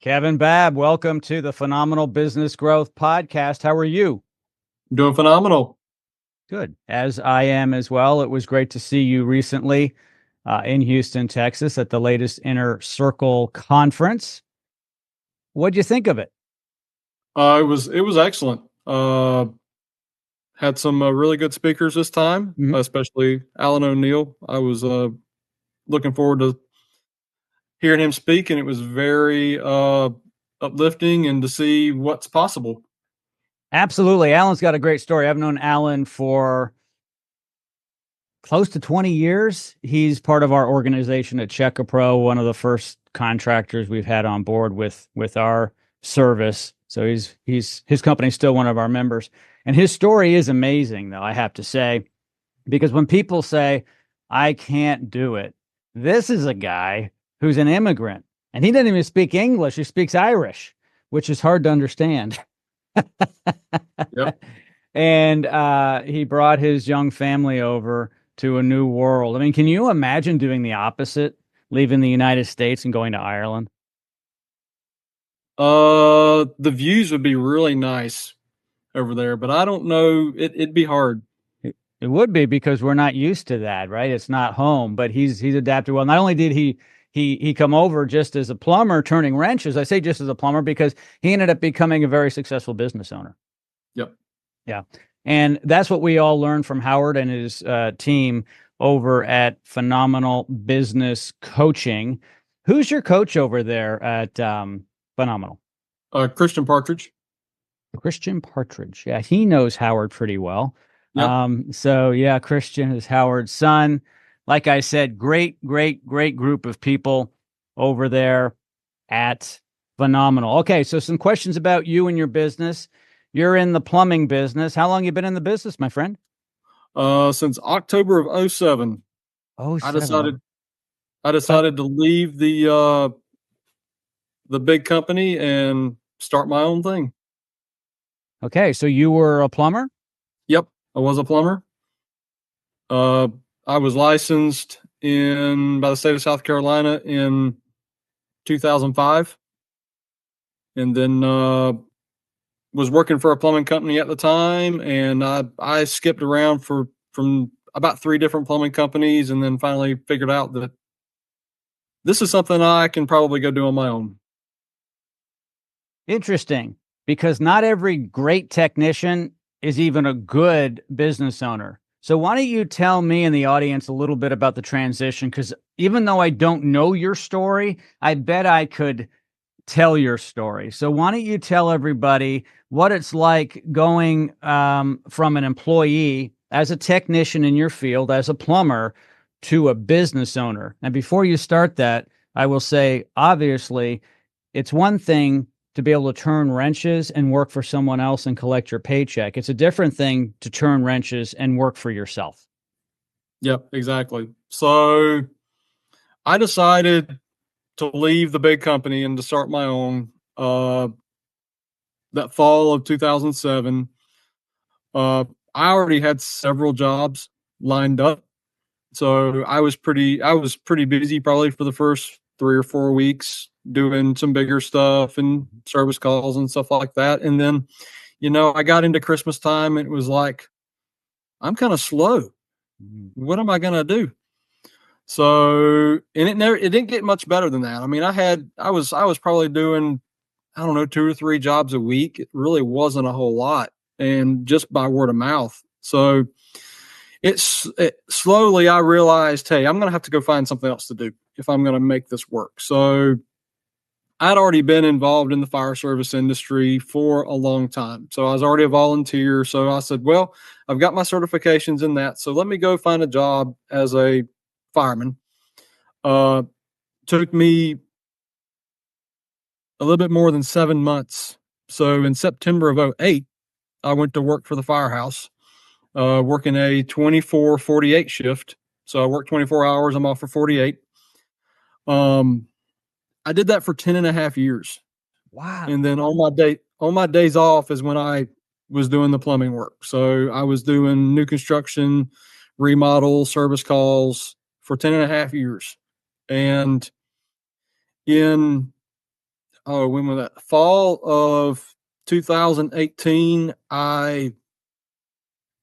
Kevin Babb, welcome to the Phenomenal Business Growth Podcast. How are you? Doing phenomenal. Good, as I am as well. It was great to see you recently in Houston, Texas, at the latest Inner Circle conference. What'd you think of it? It was excellent. Had some really good speakers this time, Mhm. especially Alan O'Neill. I was looking forward to hearing him speak, and it was very uplifting and to see what's possible. Absolutely. Alan's got a great story. I've known Alan for close to 20 years. He's part of our organization at Check-A-Pro, one of the first contractors we've had on board with our service. So his company's still one of our members. And his story is amazing, though, I have to say, because when people say, I can't do it, this is a guy who's an immigrant and he doesn't even speak English. He speaks Irish, which is hard to understand. Yep. And he brought his young family over to a new world. I mean, can you imagine doing the opposite, leaving the United States and going to Ireland? The views would be really nice over there, but I don't know. It'd be hard. It would be because we're not used to that, right? It's not home, but he's adapted well. Not only did he come over just as a plumber, turning wrenches. I say just as a plumber because he ended up becoming a very successful business owner. Yep. Yeah. And that's what we all learned from Howard and his team over at Phenomenal Business Coaching. Who's your coach over there at Phenomenal? Christian Partridge. Christian Partridge. Yeah, he knows Howard pretty well. Yep. So yeah, Christian is Howard's son. Like I said, great group of people over there at Phenomenal. Okay, so some questions about you and your business. You're in the plumbing business. How long you been in the business, my friend? Since October of '07, Oh, I seven. decided I decided to leave the big company and start my own thing. Okay, so you were a plumber? Yep, I was a plumber. Uh, I was licensed in by the state of South Carolina in 2005, and then was working for a plumbing company at the time, and I skipped around from about 3 different plumbing companies, and then finally figured out that this is something I can probably go do on my own. Interesting, because not every great technician is even a good business owner. So why don't you tell me and the audience a little bit about the transition? Because even though I don't know your story, I bet I could tell your story. So why don't you tell everybody what it's like going from an employee as a technician in your field, as a plumber, to a business owner? And before you start that, I will say, obviously, it's one thing to be able to turn wrenches and work for someone else and collect your paycheck. It's a different thing to turn wrenches and work for yourself. Yep, exactly. So I decided to leave the big company and to start my own. That fall of 2007, uh, I already had several jobs lined up, so I was pretty busy probably for the first 3 or 4 weeks doing some bigger stuff and service calls and stuff like that. And then, I got into Christmas time and it was like, I'm kind of slow. Mhm. What am I gonna do? So, and it didn't get much better than that. I mean, I was probably doing, I don't know, 2 or 3 jobs a week. It really wasn't a whole lot, and just by word of mouth. So slowly I realized, hey, I'm going to have to go find something else to do if I'm going to make this work. So I'd already been involved in the fire service industry for a long time. So I was already a volunteer. So I said, well, I've got my certifications in that. So let me go find a job as a fireman. Uh, Took me a little bit more than 7 months. So in September of '08, I went to work for the firehouse, working a 24/48 shift. So I worked 24 hours. I'm off for 48. Um, I did that for 10 and a half years. And Wow. then on my days off is when I was doing the plumbing work. So I was doing new construction, remodel, service calls for 10 and a half years. And in oh, when was that? Fall of 2018, I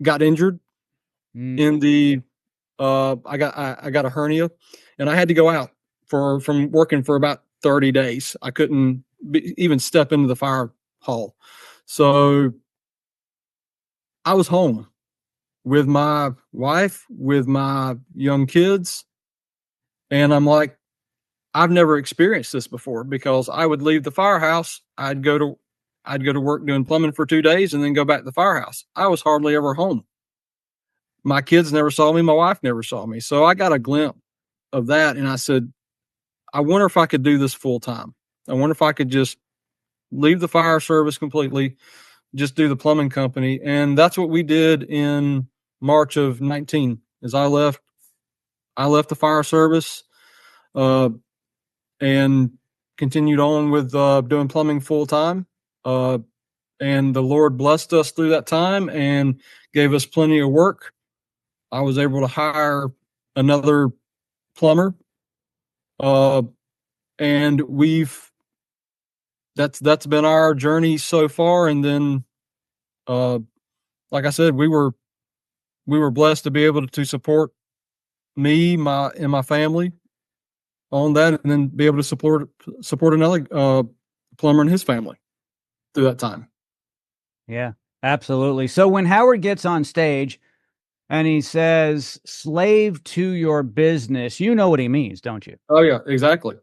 got injured in the I got a hernia, and I had to go out from working for about 30 days. I couldn't even step into the fire hall. So I was home with my wife, with my young kids, and I'm like, I've never experienced this before, because I would leave the firehouse, I'd go to work doing plumbing for 2 days and then go back to the firehouse. I was hardly ever home. My kids never saw me, my wife never saw me. So I got a glimpse of that, and I said, I wonder if I could do this full time. I wonder if I could just leave the fire service completely, just do the plumbing company. And that's what we did in March of 19. Is I left the fire service, and continued on with doing plumbing full time. And the Lord blessed us through that time and gave us plenty of work. I was able to hire another plumber, and that's been our journey so far. And then, like I said, we were blessed to be able to support me, and my family on that, and then be able to support another plumber and his family through that time. Yeah, absolutely. So when Howard gets on stage and he says, slave to your business, you know what he means, don't you? Oh yeah, exactly.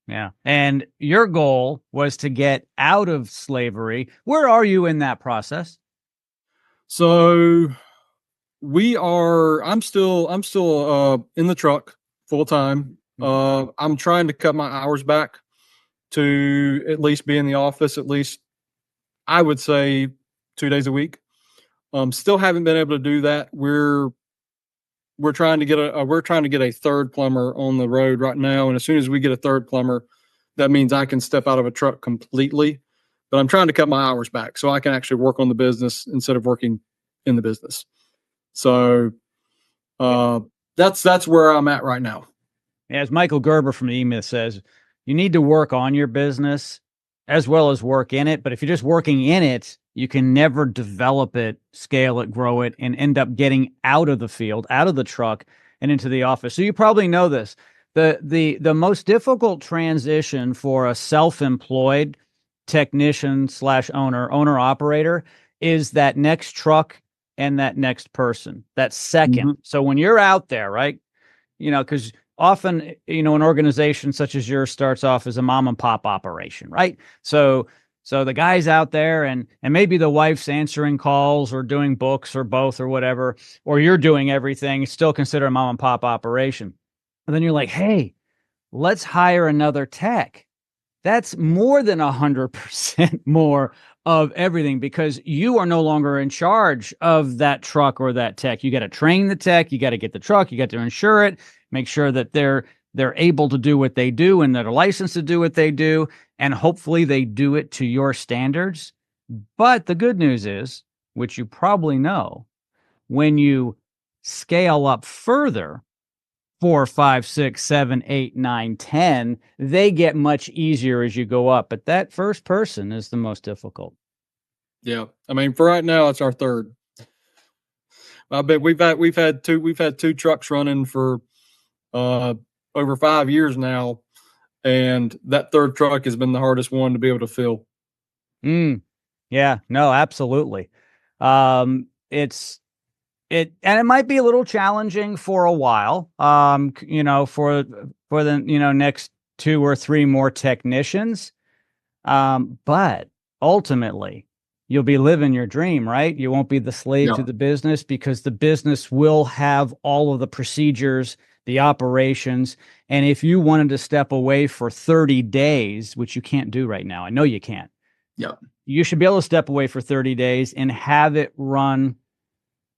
Yeah. And your goal was to get out of slavery. Where are you in that process? So I'm still in the truck full time. I'm trying to cut my hours back to at least be in the office, at least I would say 2 days a week. Still haven't been able to do that. We're trying to get a third plumber on the road right now, and as soon as we get a third plumber, that means I can step out of a truck completely. But I'm trying to cut my hours back so I can actually work on the business instead of working in the business. So that's where I'm at right now. As Michael Gerber from E-Myth says, you need to work on your business as well as work in it. But if you're just working in it, you can never develop it, scale it, grow it, and end up getting out of the field, out of the truck, and into the office. So you probably know this. The most difficult transition for a self-employed technician / owner operator is that next truck and that next person, that second. Mm-hmm. So when you're out there, right, because often, an organization such as yours starts off as a mom and pop operation, right? So the guy's out there, and maybe the wife's answering calls or doing books or both or whatever, or you're doing everything. It's still considered a mom and pop operation. And then you're like, hey, let's hire another tech. That's more than 100% more of everything, because you are no longer in charge of that truck or that tech. You got to train the tech. You got to get the truck. You got to insure it, make sure that they're able to do what they do and they're licensed to do what they do. And hopefully they do it to your standards. But the good news is, which you probably know, when you scale up further, 4, 5, 6, 7, 8, 9, 10, they get much easier as you go up. But that first person is the most difficult. Yeah. I mean, for right now, it's our third. I bet we've had two trucks running for over 5 years now, and that third truck has been the hardest one to be able to fill. Yeah, no, absolutely. And it might be a little challenging for a while, for the, next 2 or 3 more technicians. But ultimately, you'll be living your dream, right? You won't be the slave to the business, because the business will have all of the procedures, the operations. And if you wanted to step away for 30 days, which you can't do right now, I know you can't. Yeah. You should be able to step away for 30 days and have it run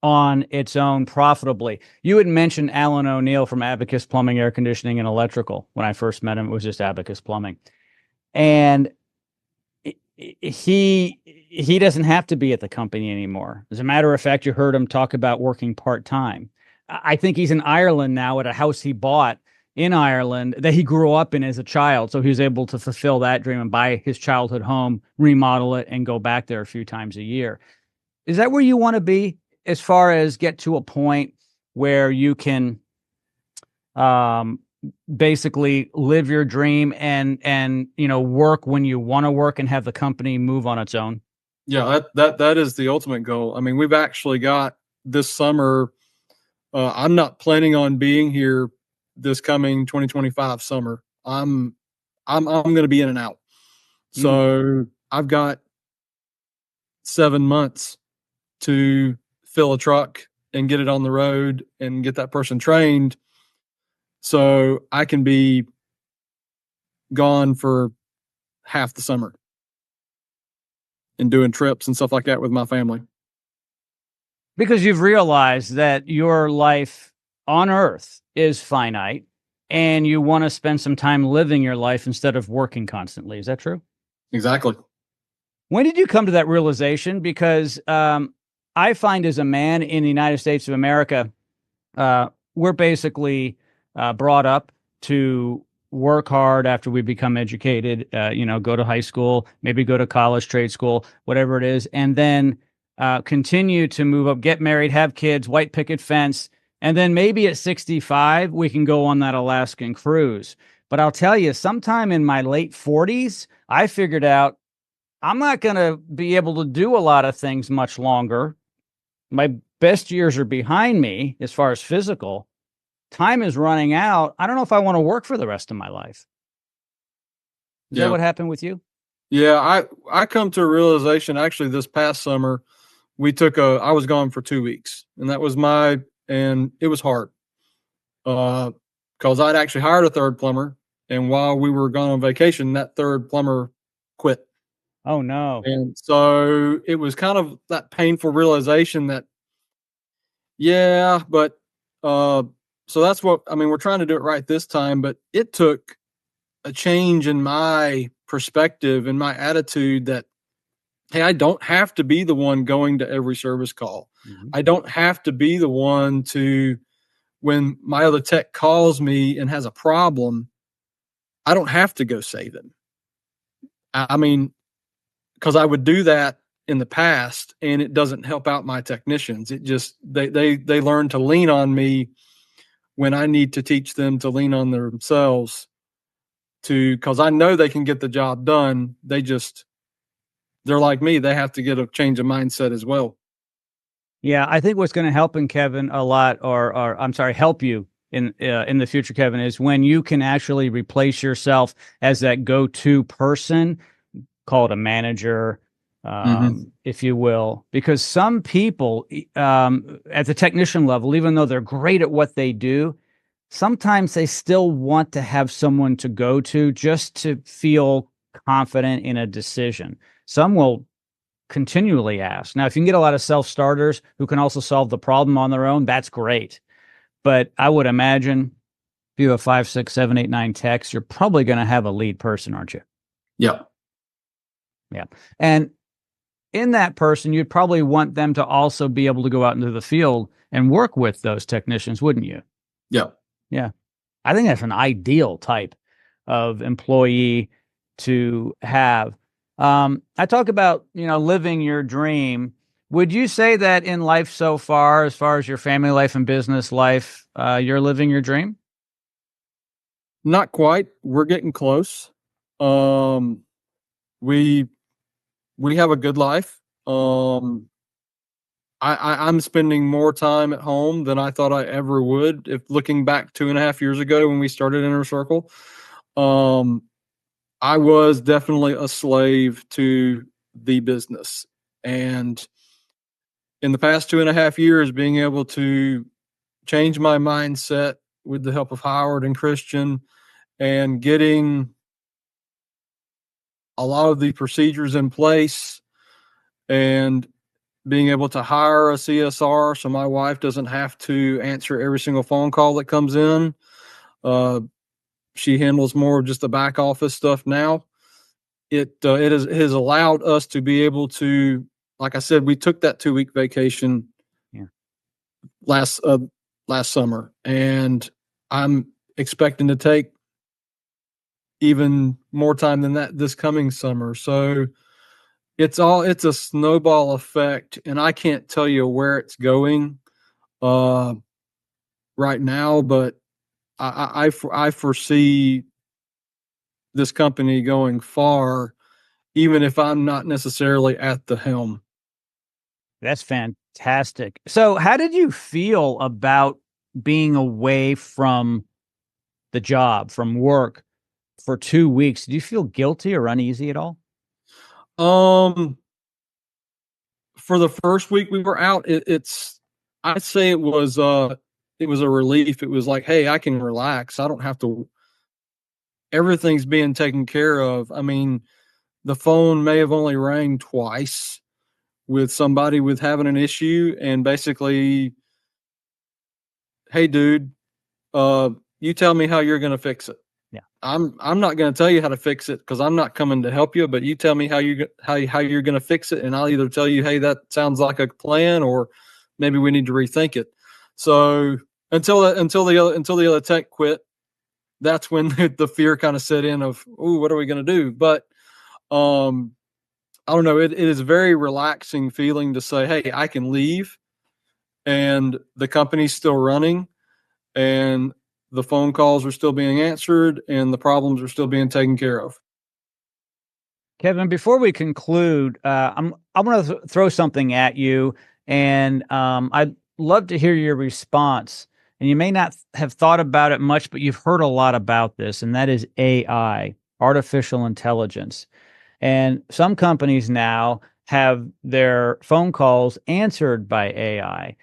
on its own profitably. You had mentioned Alan O'Neill from Abacus Plumbing, Air Conditioning, and Electrical. When I first met him, it was just Abacus Plumbing. And he doesn't have to be at the company anymore. As a matter of fact, you heard him talk about working part-time. I think he's in Ireland now at a house he bought in Ireland that he grew up in as a child. So he was able to fulfill that dream and buy his childhood home, remodel it, and go back there a few times a year. Is that where you want to be as far as get to a point where you can um, basically live your dream and work when you want to work and have the company move on its own? Yeah, that is the ultimate goal. I mean, we've actually got this summer. I'm not planning on being here this coming 2025 summer. I'm going to be in and out. So I've got 7 months to fill a truck and get it on the road and get that person trained, so I can be gone for half the summer and doing trips and stuff like that with my family. Because you've realized that your life on earth is finite and you want to spend some time living your life instead of working constantly. Is that true? Exactly. When did you come to that realization? Because I find as a man in the United States of America, we're basically brought up to work hard after we become educated, go to high school, maybe go to college, trade school, whatever it is, and then continue to move up, get married, have kids, white picket fence, and then maybe at 65, we can go on that Alaskan cruise. But I'll tell you, sometime in my late 40s, I figured out I'm not going to be able to do a lot of things much longer. My best years are behind me as far as physical. Time is running out. I don't know if I want to work for the rest of my life. Is that what happened with you? Yeah, I come to a realization actually this past summer. I was gone for 2 weeks, and and it was hard. Because I'd actually hired a third plumber, and while we were gone on vacation, that third plumber quit. Oh no. And so it was kind of that painful realization that, yeah, but so that's what I mean. We're trying to do it right this time, but it took a change in my perspective and my attitude that, hey, I don't have to be the one going to every service call. Mm-hmm. I don't have to be the one to, when my other tech calls me and has a problem, I don't have to go save them. I mean, because I would do that in the past and it doesn't help out my technicians. It just, they learn to lean on me when I need to teach them to lean on themselves because I know they can get the job done. They're like me. They have to get a change of mindset as well. Yeah, I think what's going to help in Kevin a lot, or I'm sorry, help you in the future, Kevin, is when you can actually replace yourself as that go-to person, call it a manager, if you will, because some people at the technician level, even though they're great at what they do, sometimes they still want to have someone to go to just to feel confident in a decision. Some will continually ask. Now, if you can get a lot of self-starters who can also solve the problem on their own, that's great. But I would imagine if you have 5, 6, 7, 8, 9 techs, you're probably going to have a lead person, aren't you? Yeah. Yeah. And in that person, you'd probably want them to also be able to go out into the field and work with those technicians, wouldn't you? Yeah. Yeah. I think that's an ideal type of employee to have. I talk about, living your dream. Would you say that in life so far as your family life and business life, you're living your dream? Not quite. We're getting close. We have a good life. I'm spending more time at home than I thought I ever would. If looking back 2.5 years ago when we started Inner Circle, I was definitely a slave to the business. And in the past 2.5 years, being able to change my mindset with the help of Howard and Christian and getting a lot of the procedures in place and being able to hire a CSR so my wife doesn't have to answer every single phone call that comes in. She handles more of just the back office stuff now. It has allowed us to be able to, like I said, we took that 2-week vacation last summer, and expecting to take even more time than that this coming summer. So it's a snowball effect, and I can't tell you where it's going uh, right now, but I foresee this company going far, even if I'm not necessarily at the helm. That's fantastic. So, how did you feel about being away from the job, from work for 2 weeks? Did you feel guilty or uneasy at all? Um, for the first week we were out, I'd say it was a relief. It was like, hey, I can relax. I don't have to. Everything's being taken care of. I mean, the phone may have only rang twice with somebody with having an issue, and basically, hey, dude, you tell me how you're going to fix it. Yeah. I'm not going to tell you how to fix it because I'm not coming to help you. But you tell me how you're going to fix it, and I'll either tell you, hey, that sounds like a plan, or maybe we need to rethink it. So until the other tech quit, that's when the fear kind of set in of, oh, what are we going to do? But I don't know. It is a very relaxing feeling to say, hey, I can leave, and the company's still running, and the phone calls are still being answered, and the problems are still being taken care of. Kevin, before we conclude, I'm going to throw something at you, and I'd love to hear your response. And you may not have thought about it much, but you've heard a lot about this, and that is AI, artificial intelligence. And some companies now have their phone calls answered by AI.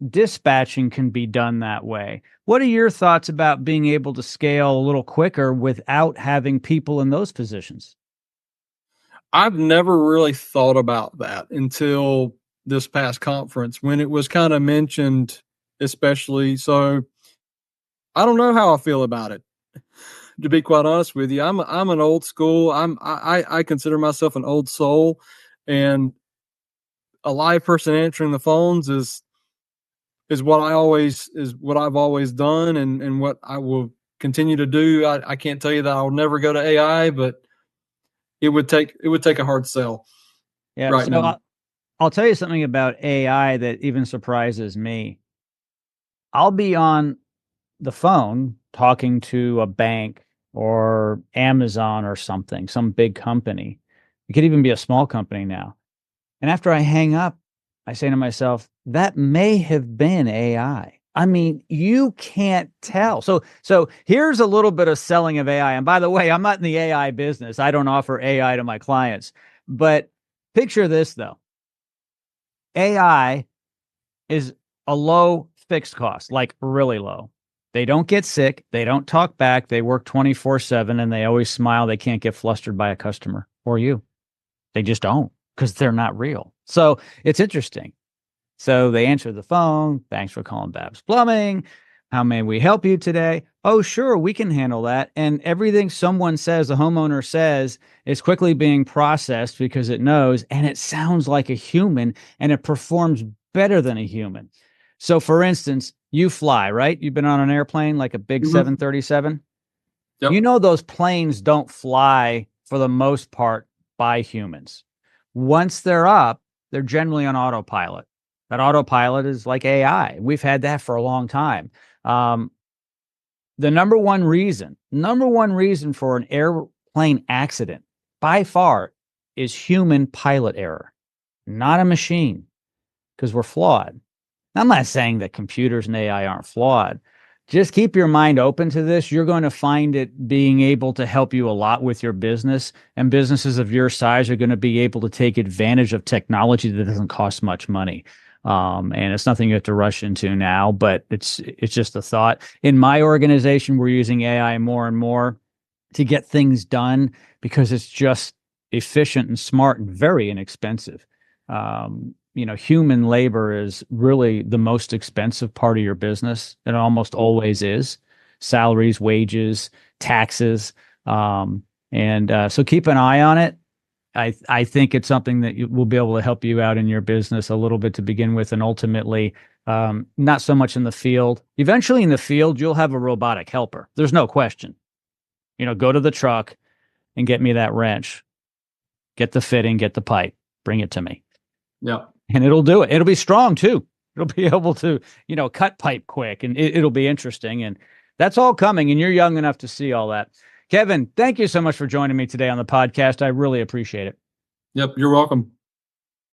Dispatching can be done that way. What are your thoughts about being able to scale a little quicker without having people in those positions? I've never really thought about that until this past conference when it was kind of mentioned, especially. So I don't know how I feel about it. To be quite honest with you, I'm an old school. I consider myself an old soul, and a live person answering the phones is what I've always done, and what I will continue to do. I can't tell you that I'll never go to AI, but it would take a hard sell Yeah. right So now. I'll tell you something about AI that even surprises me. I'll be on the phone talking to a bank or Amazon or something, some big company. It could even be a small company now. And after I hang up, I say to myself, that may have been AI. I mean, you can't tell. So here's a little bit of selling of AI. And by the way, I'm not in the AI business. I don't offer AI to my clients. But picture this though. AI is a low fixed cost, like really low. They don't get sick. They don't talk back. They work 24/7 and they always smile. They can't get flustered by a customer or you. They just don't because they're not real. So it's interesting. So they answer the phone. Thanks for calling Babb's Plumbing. How may we help you today? Oh, sure, we can handle that. And everything someone says, a homeowner says, is quickly being processed because it knows and it sounds like a human and it performs better than a human. So, for instance, you fly, right? You've been on an airplane like a big Mhm. 737. You Yep. know, those planes don't fly for the most part by humans. Once they're up, they're generally on autopilot. That autopilot is like AI. We've had that for a long time. Um, the number one reason for an airplane accident by far is human pilot error, not a machine, because we're flawed. I'm not saying that computers and AI aren't flawed. Just keep your mind open to this. You're going to find it being able to help you a lot with your business, and businesses of your size are going to be able to take advantage of technology that doesn't cost much money. And it's nothing you have to rush into now, but it's just a thought. In my organization, we're using AI more and more to get things done because it's just efficient and smart and very inexpensive. Human labor is really the most expensive part of your business. It almost always is. Salaries, wages, taxes. And so keep an eye on it. I think it's something that will be able to help you out in your business a little bit to begin with. And ultimately, Not so much in the field. Eventually in the field, you'll have a robotic helper. There's no question. Go to the truck and get me that wrench, get the fitting, get the pipe, bring it to me. Yeah. And it'll do it. It'll be strong too. It'll be able to, cut pipe quick, and it'll be interesting. And that's all coming. And you're young enough to see all that. Kevin, thank you so much for joining me today on the podcast. I really appreciate it. Yep. You're welcome.